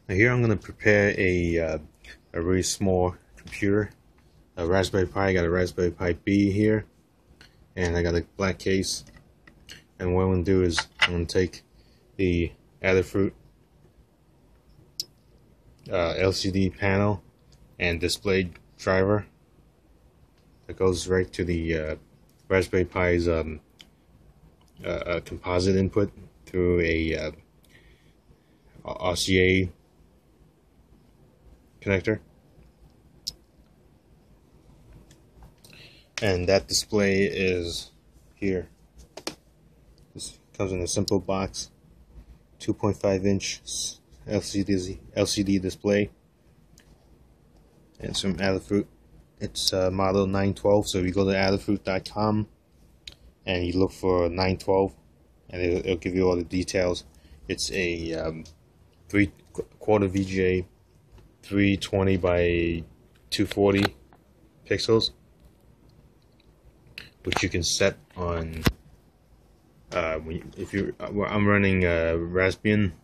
Now here I'm going to prepare a really small computer, a Raspberry Pi. I got a Raspberry Pi B here, and I got a black case. And what I'm going to do is I'm going to take the Adafruit LCD panel and display driver that goes right to the Raspberry Pi's composite input through a RCA connector, and that display is here. This comes in a simple box, 2.5-inch LCD display, and it's from Adafruit. It's model 912. So if you go to adafruit.com and you look for 912, and it'll give you all the details. It's a 3/4 VGA 320 by 240 pixels, which you can set on if you I'm running Raspbian,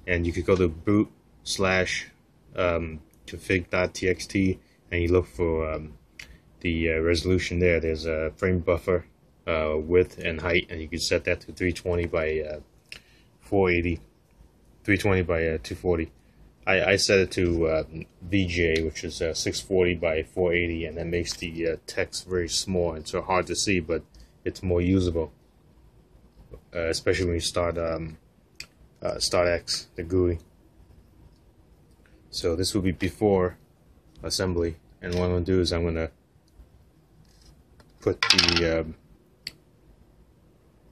and you could go to boot/config.txt and you look for the resolution there. There's a frame buffer width and height, and you can set that to 320 by 480, 320 by 240. I set it to VGA, which is 640 by 480, and that makes the text very small and so hard to see, but it's more usable, especially when you start X, the GUI. So this will be before assembly, and what I'm going to do is I'm going to put the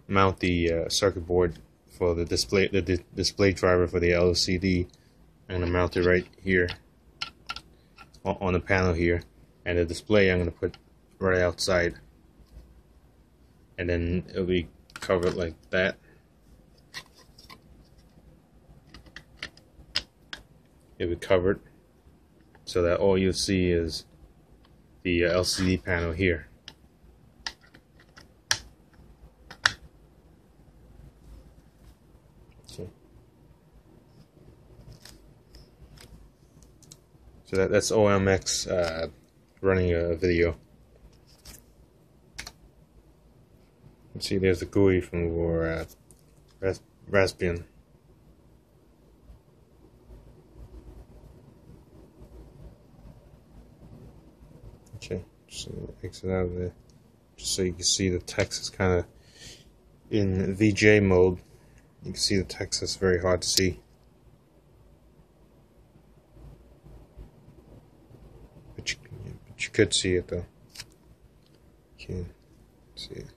mount the circuit board for the display driver for the LCD. I'm going to mount it right here on the panel here, and the display I'm going to put right outside, and then it'll be covered like that. It'll be covered so that all you'll see is the LCD panel here. So that's OMX running a video. Let's see, there's the GUI from our Raspbian. Okay, just exit out of there, just so you can see the text is kind of in VJ mode. You can see the text is very hard to see. But you could see it though. You can see it.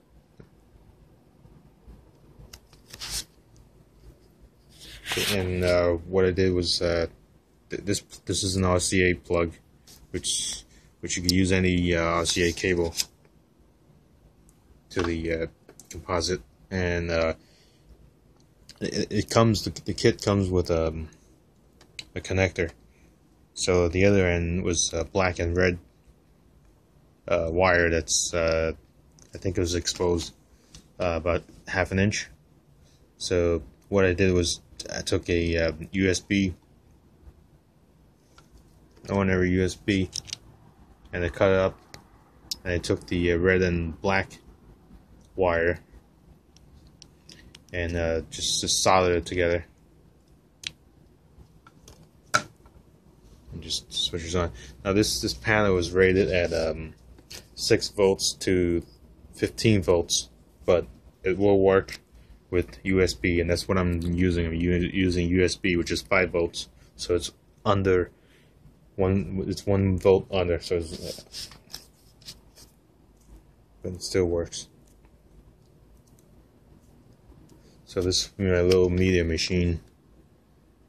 And what I did was this is an RCA plug, which you can use any RCA cable to the composite, and the kit comes with a connector. So the other end was black and red wire that's I think it was exposed about 1/2 inch. So what I did was I took a USB, ordinary USB, and I cut it up, and I took the red and black wire and just soldered it together, and just switches on. Now this panel was rated at 6 volts to 15 volts, but it will work with USB, and that's what I'm using. I'm using USB, which is 5 volts, so it's under it's 1 volt under, so but it still works. So this is my little media machine.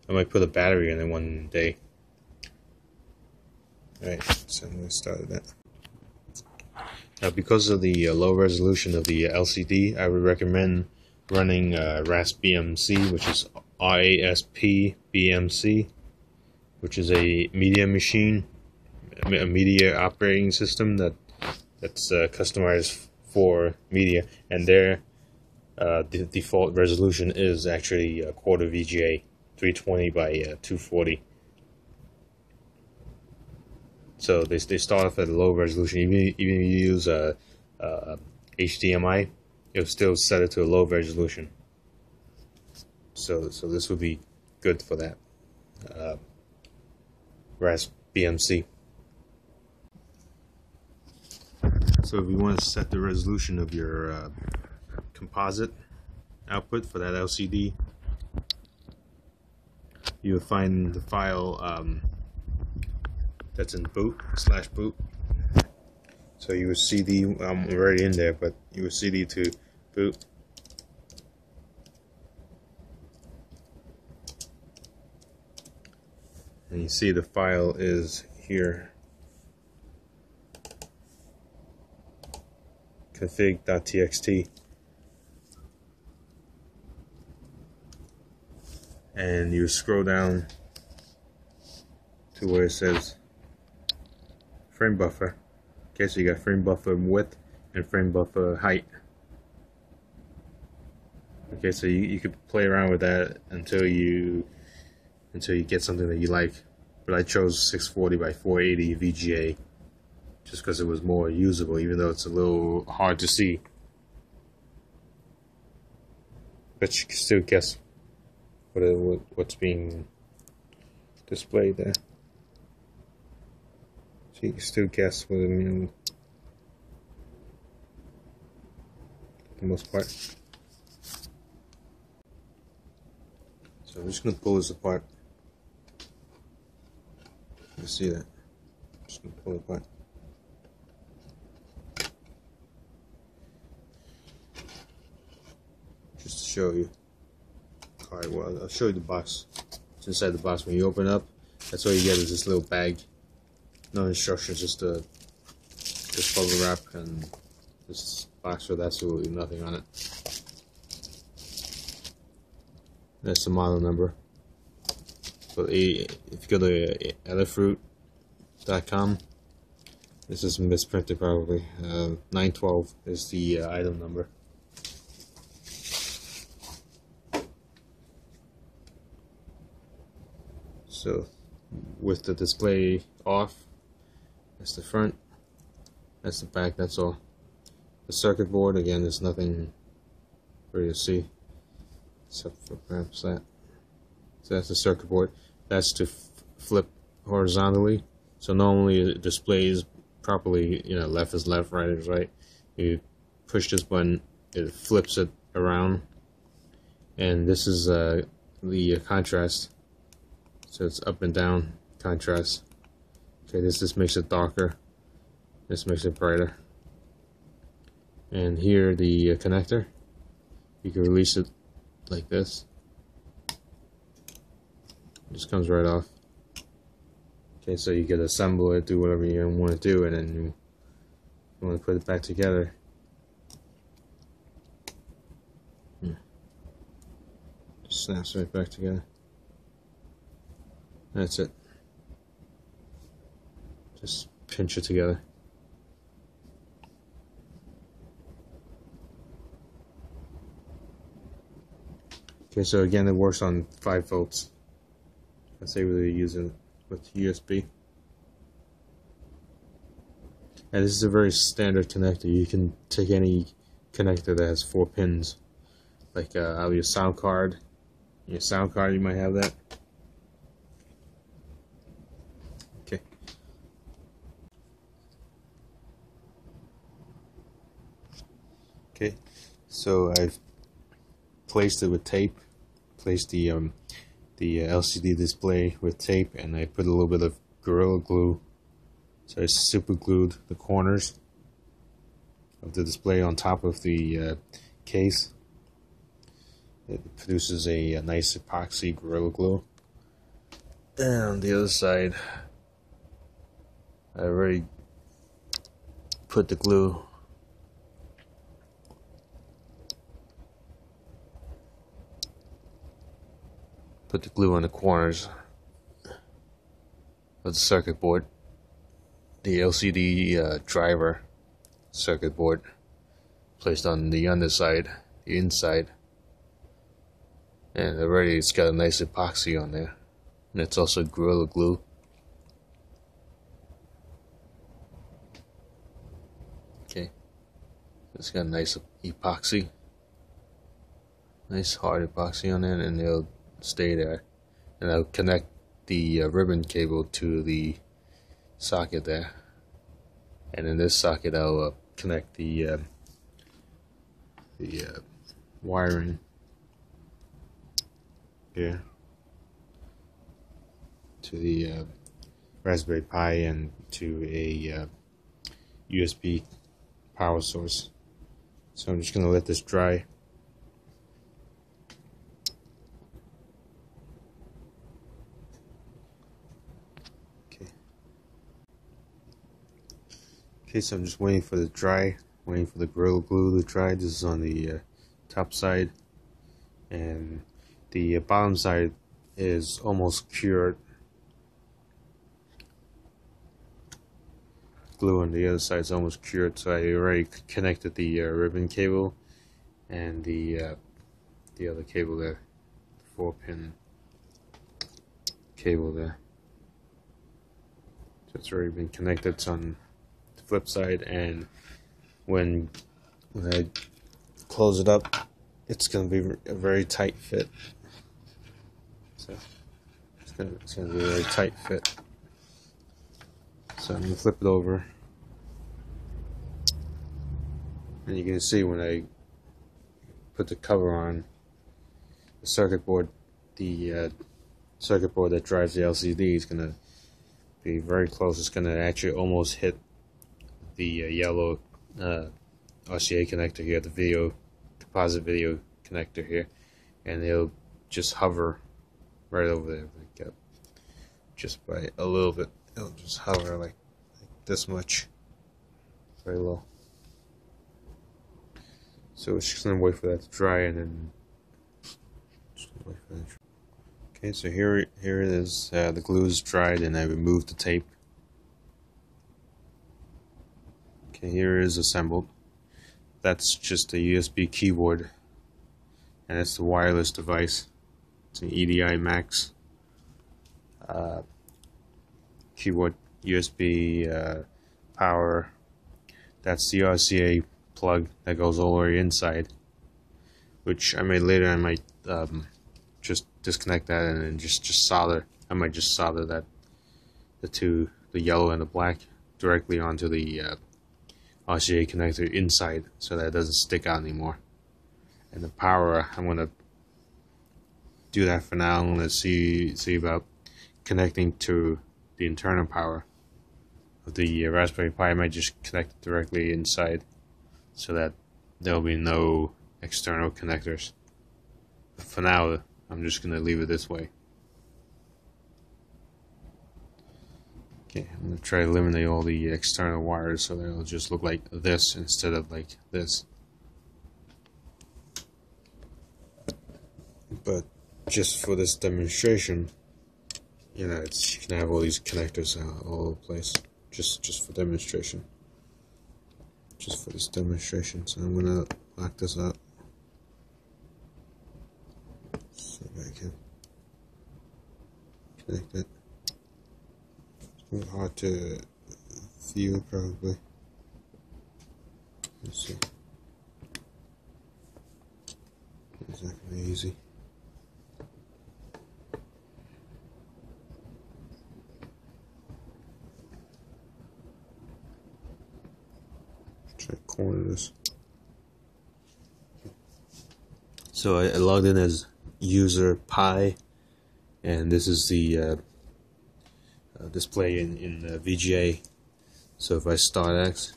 I might put a battery in it one day. Alright, so I'm going to start that. Now, because of the low resolution of the LCD, I would recommend running RaspBMC, which is RASPBMC, which is a media machine, a media operating system that's customized for media, and their the default resolution is actually 1/4 VGA, 320 by 240. So they start off at a low resolution. Even if you use a HDMI, it'll still set it to a low resolution. So this would be good for that RAS BMC. So if you want to set the resolution of your composite output for that LCD, you will find the file that's in boot/boot. So you would CD, I'm already in there, but you would CD to boot. And you see the file is here, config.txt. And you scroll down to where it says frame buffer. Okay, so you got frame buffer width and frame buffer height. Okay, so you could play around with that until you get something that you like. But I chose 640 by 480 VGA just because it was more usable, even though it's a little hard to see. But you can still guess what's being displayed there. So you can still guess what it means for the most part. So I'm just going to pull this apart. You can see that. I'm just going to pull it apart. Just to show you. Alright, well, I'll show you the box. It's inside the box. When you open up, that's all you get is this little bag. No instructions, just bubble wrap and this box with absolutely nothing on it. That's the model number. So if you go to elefruit.com, this is misprinted probably. 912 is the item number. So with the display off, that's the front, that's the back, that's all. The circuit board, again, there's nothing for you to see except for perhaps that. So that's the circuit board. That's to flip horizontally. So normally it displays properly, you know, left is left, right is right. You push this button, it flips it around. And this is the contrast. So it's up and down contrast. Okay, this just makes it darker. This makes it brighter. And here the connector. You can release it like this. It just comes right off. Okay, so you can assemble it, do whatever you want to do, and then you want to put it back together. Just snaps right back together. That's it. Just pinch it together. Okay, so again, it works on 5 volts. Let's say we're using with USB. And this is a very standard connector. You can take any connector that has 4 pins, like out of your sound card. Your sound card, you might have that. Okay. Okay. So I've placed it with tape. Placed the LCD display with tape, and I put a little bit of Gorilla Glue. So I super glued the corners of the display on top of the case. It produces a nice epoxy Gorilla Glue. And on the other side, I already put the glue. Put the glue on the corners of the circuit board. The LCD driver circuit board placed on the underside, the inside. And already it's got a nice epoxy on there. And it's also Gorilla Glue. It's got a nice epoxy, nice hard epoxy on it, and it'll stay there. And I'll connect the ribbon cable to the socket there, and in this socket I'll connect the wiring here to the Raspberry Pi and to a USB power source. So I'm just going to let this dry. Okay, so I'm just waiting for the dry, waiting for the Gorilla Glue to dry. This is on the top side, and the bottom side is almost cured. Glue on the other side is almost cured, so I already connected the ribbon cable and the other cable there, the 4-pin cable there. So it's already been connected. It's on the flip side, and when I close it up, it's going to be a very tight fit. So it's going to be a very tight fit. So I'm going to flip it over, and you can see when I put the cover on, the circuit board that drives the LCD is going to be very close. It's going to actually almost hit the yellow RCA connector here, the composite video connector here, and it'll just hover right over there, like, just by a little bit. It'll just hover like this much, very low. So it's just gonna wait for that to dry, and then just wait for that. Okay, so here it is. The glue is dried, and I removed the tape. Okay, here it is assembled. That's just a USB keyboard, and it's the wireless device. It's an EDI Max keyboard, USB power. That's the RCA plug that goes all the way inside, which I might just disconnect that and then just solder. I might just solder that, the yellow and the black, directly onto the RCA connector inside, so that it doesn't stick out anymore. And the power, I'm gonna do that for now. I'm gonna see about connecting to the internal power of the Raspberry Pi. I might just connect it directly inside, so that there'll be no external connectors. But for now, I'm just gonna leave it this way. Okay, I'm gonna try to eliminate all the external wires so that it'll just look like this instead of like this. But just for this demonstration, you can have all these connectors all over the place. Just for demonstration. Just for this demonstration. So I'm gonna lock this up. See if I can connect it. It's a little hard to view, probably. Let's see. It's not gonna be easy. Try to corner this. So I logged in as user Pi, and this is the display in VGA. So if I start X,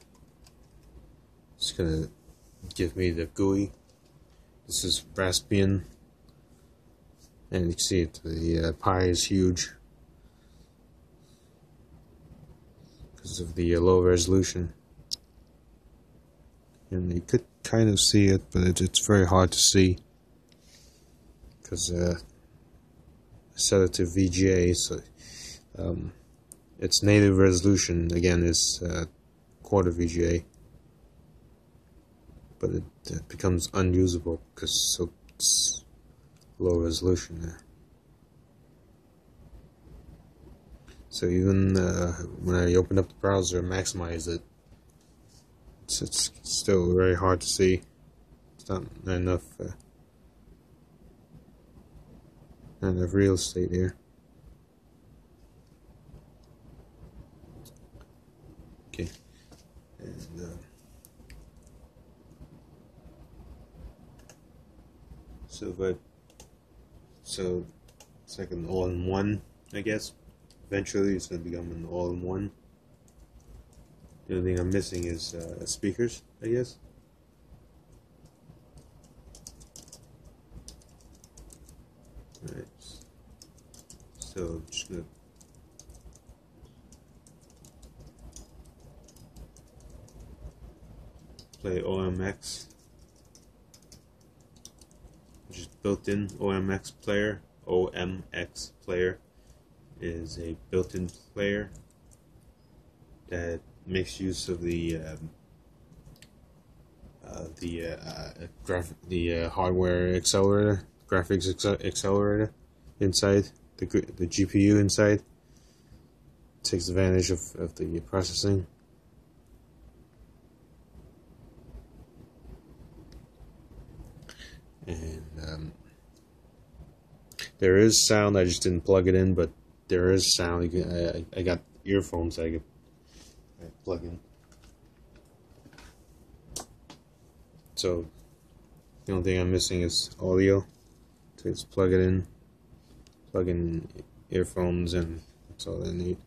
it's gonna give me the GUI. This is Raspbian, and you can see it. The Pi is huge because of the low resolution, and you could kind of see it, but it's very hard to see because I set it to VGA, so its native resolution again is quarter VGA, but it becomes unusable because it's low resolution there. So even when I open up the browser and maximize it, it's still very hard to see. It's not enough real estate here. Okay, and so it's like an all-in-one, I guess. Eventually, it's going to become an all-in-one. The only thing I'm missing is speakers, I guess. Alright, so I'm just gonna play OMX, which is built-in OMX player. OMX player is a built-in player that makes use of the hardware accelerator, graphics accelerator inside the GPU inside. Takes advantage of the processing. And there is sound. I just didn't plug it in, but there is sound. I got earphones I could plug in. So the only thing I'm missing is audio. So just plug it in, plug in earphones, and that's all I need.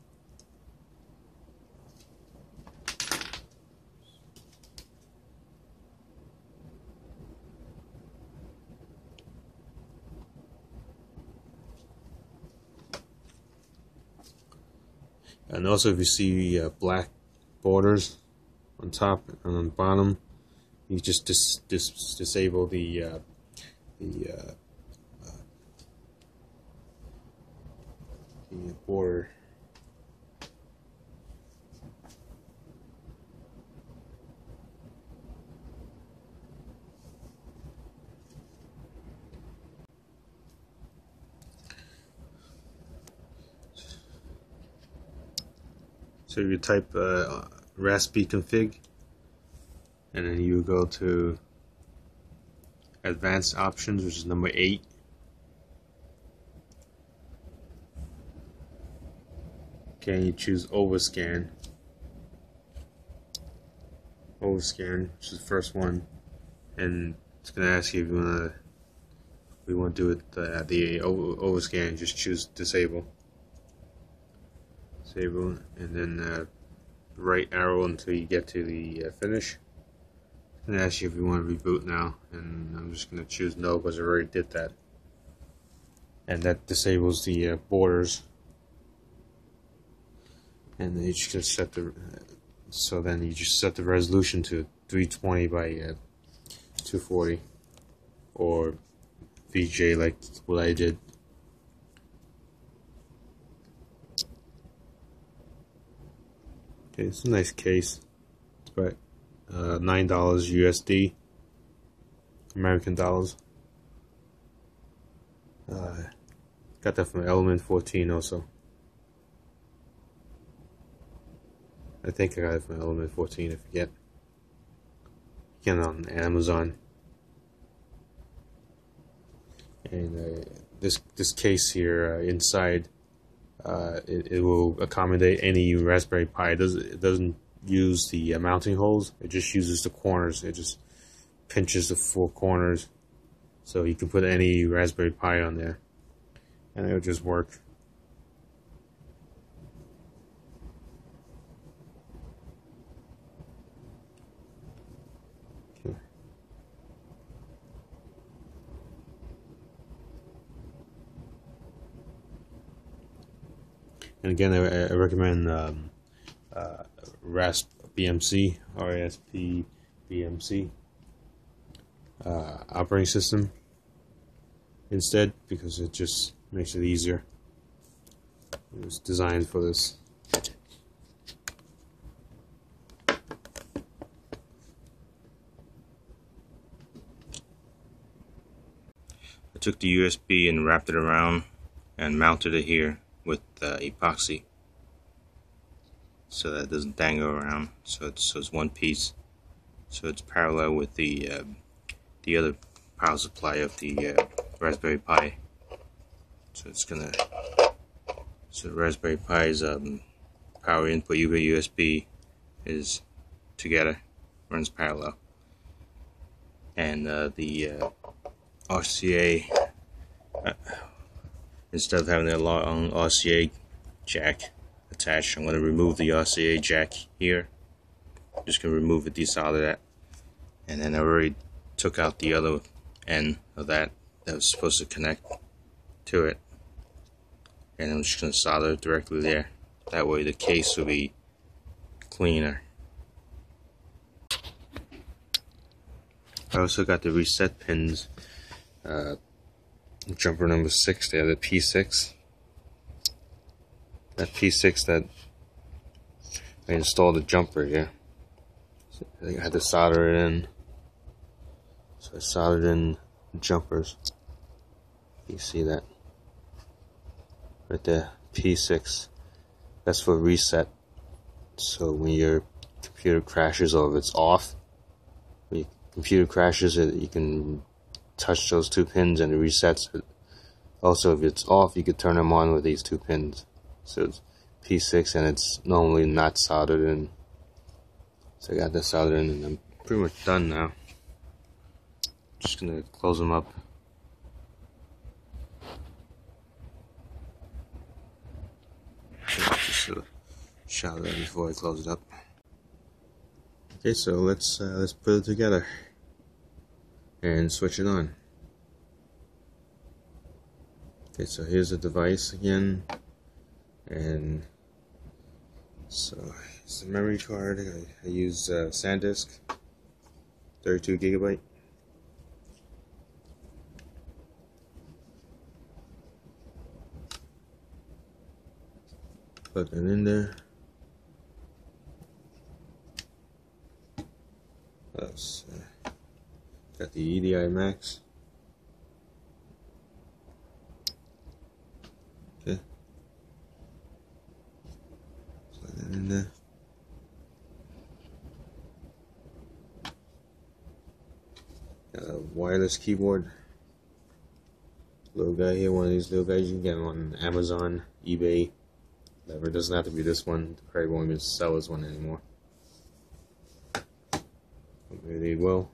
And also, if you see black borders on top and on the bottom, you just disable the border. So you type raspi config, and then you go to advanced options, which is number 8. Okay, you choose overscan. Overscan, which is the first one, and it's gonna ask you if we want to do it the overscan. Just choose disable. Disable, and then right arrow until you get to the finish. It's gonna ask you if you want to reboot now, and I'm just gonna choose no because I already did that. And that disables the borders. And then you just set the so then you just set the resolution to 320 by 240 or VJ, like what I did. Okay, it's a nice case. It's about $9 USD, American dollars. Got that from Element 14 also. I think I got it from Element 14, I forget. Again, on Amazon. And this case here inside, it will accommodate any Raspberry Pi. It doesn't use the mounting holes. It just uses the corners. It just pinches the 4 corners, so you can put any Raspberry Pi on there, and it'll just work. Okay. And again, I recommend RASP BMC, RASP BMC operating system instead, because it just makes it easier. It was designed for this. I took the USB and wrapped it around and mounted it here with epoxy, so that it doesn't dangle around. So it's one piece. so it's parallel with the other power supply of the Raspberry Pi. So it's gonna, so the Raspberry Pi's power input USB is together, runs parallel, and the RCA, instead of having a long RCA jack attached, I'm going to remove the RCA jack here. I'm just going to remove it, desolder that, and then I already took out the other end of that was supposed to connect to it, and I'm just going to solder it directly there. That way the case will be cleaner. I also got the reset pins, jumper number 6 there, the P6. That P6 that I installed the jumper here. So I think I had to solder it in. So I soldered in the jumpers. You see that? Right there, P6. That's for reset. So when your computer crashes or if it's off, when your computer crashes, you can touch those 2 pins and it resets it. Also, if it's off, you could turn them on with these 2 pins. So it's P6 and it's normally not soldered in. So I got this soldered in and I'm pretty much done now. Just gonna close them up. Just shout that before I close it up. Okay, so let's put it together and switch it on. Okay, so here's the device again, and so it's the memory card. I use SanDisk, 32 gigabyte. Plug that in there. Got the EDI Max. Okay. Plug that in there. Got a wireless keyboard. Little guy here, one of these little guys you can get on Amazon, eBay, whatever. It doesn't have to be this one. They probably won't even sell this one anymore. Maybe they will.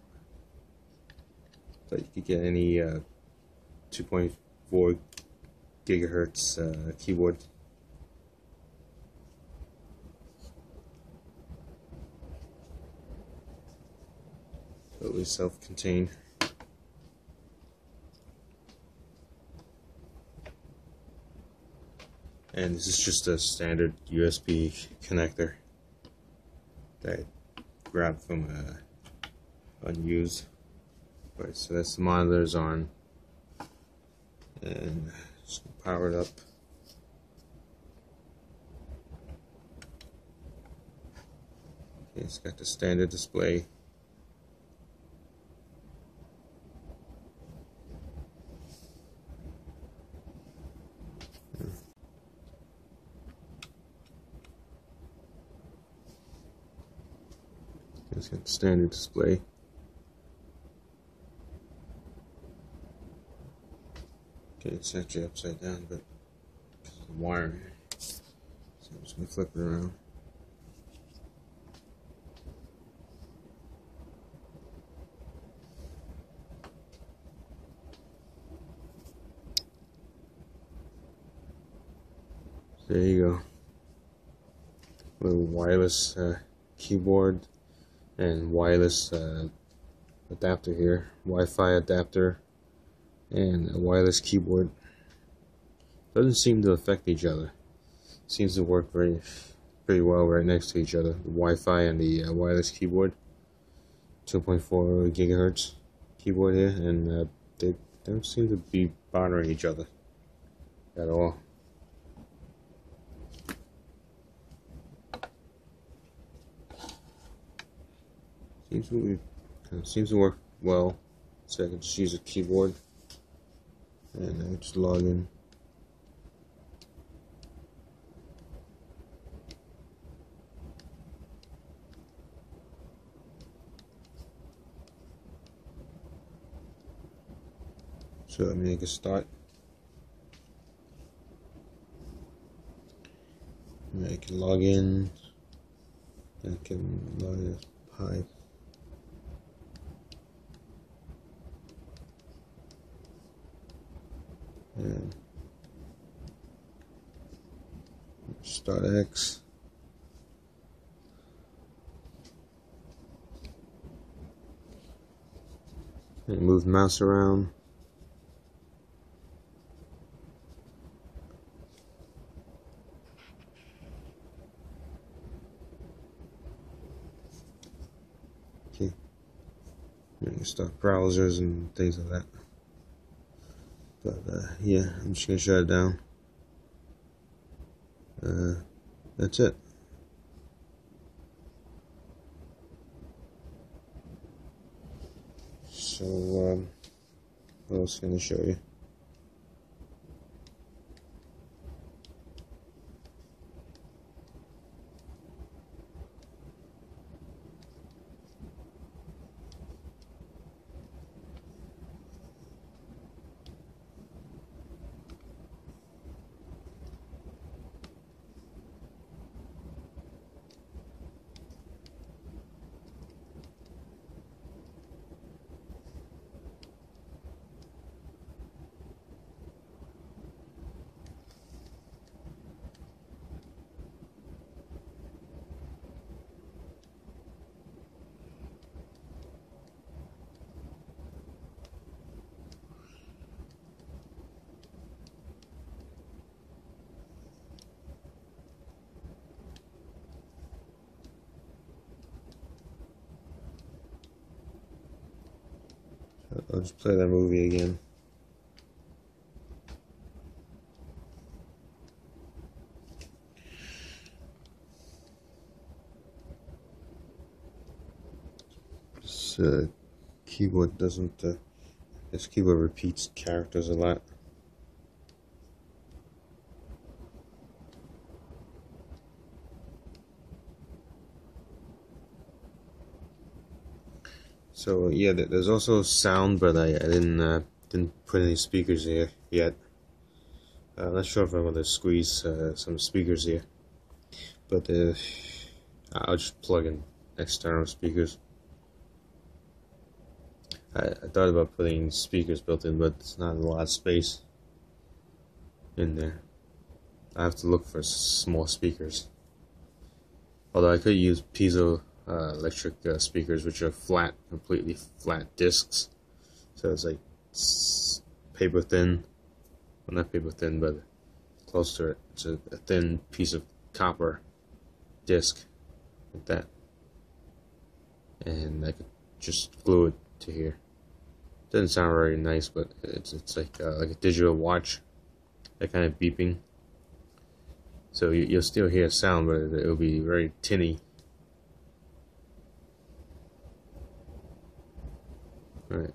But you could get any 2.4 gigahertz keyboard. Totally self-contained. And this is just a standard USB connector that I grabbed from unused. Right, so that's the monitors on, and just power it up. Okay, it's got the standard display. It's got the standard display. Okay, it's actually upside down, but because of the wiring. So I'm just going to flip it around. There you go. Little wireless keyboard and wireless adapter here. Wi-Fi adapter and a wireless keyboard. Doesn't seem to affect each other. Seems to work pretty well right next to each other. The Wi-Fi and the wireless keyboard. 2.4 gigahertz keyboard here, and they don't seem to be bothering each other at all. Seems to work well. So I can just use a keyboard and I just log in. So let me make a start. I can log in. I can log in as Pi. And start X. And move the mouse around. Okay. You can start browsers and things like that. But yeah, I'm just gonna shut it down. That's it. So what else can I show you? I'll just play that movie again. This keyboard doesn't. This keyboard repeats characters a lot. So yeah, there's also sound, but I didn't put any speakers here yet. I'm not sure if I'm gonna squeeze some speakers here, but I'll just plug in external speakers. I thought about putting speakers built in, but it's not a lot of space in there. I have to look for small speakers. Although I could use piezo electric speakers, which are flat, completely flat discs. So it's like paper thin. Well, not paper thin, but close to it. It's a thin piece of copper disc, like that. And I could just glue it to here. Doesn't sound very nice, but it's like a digital watch, that kind of beeping. So you'll still hear sound, but it'll be very tinny. All right.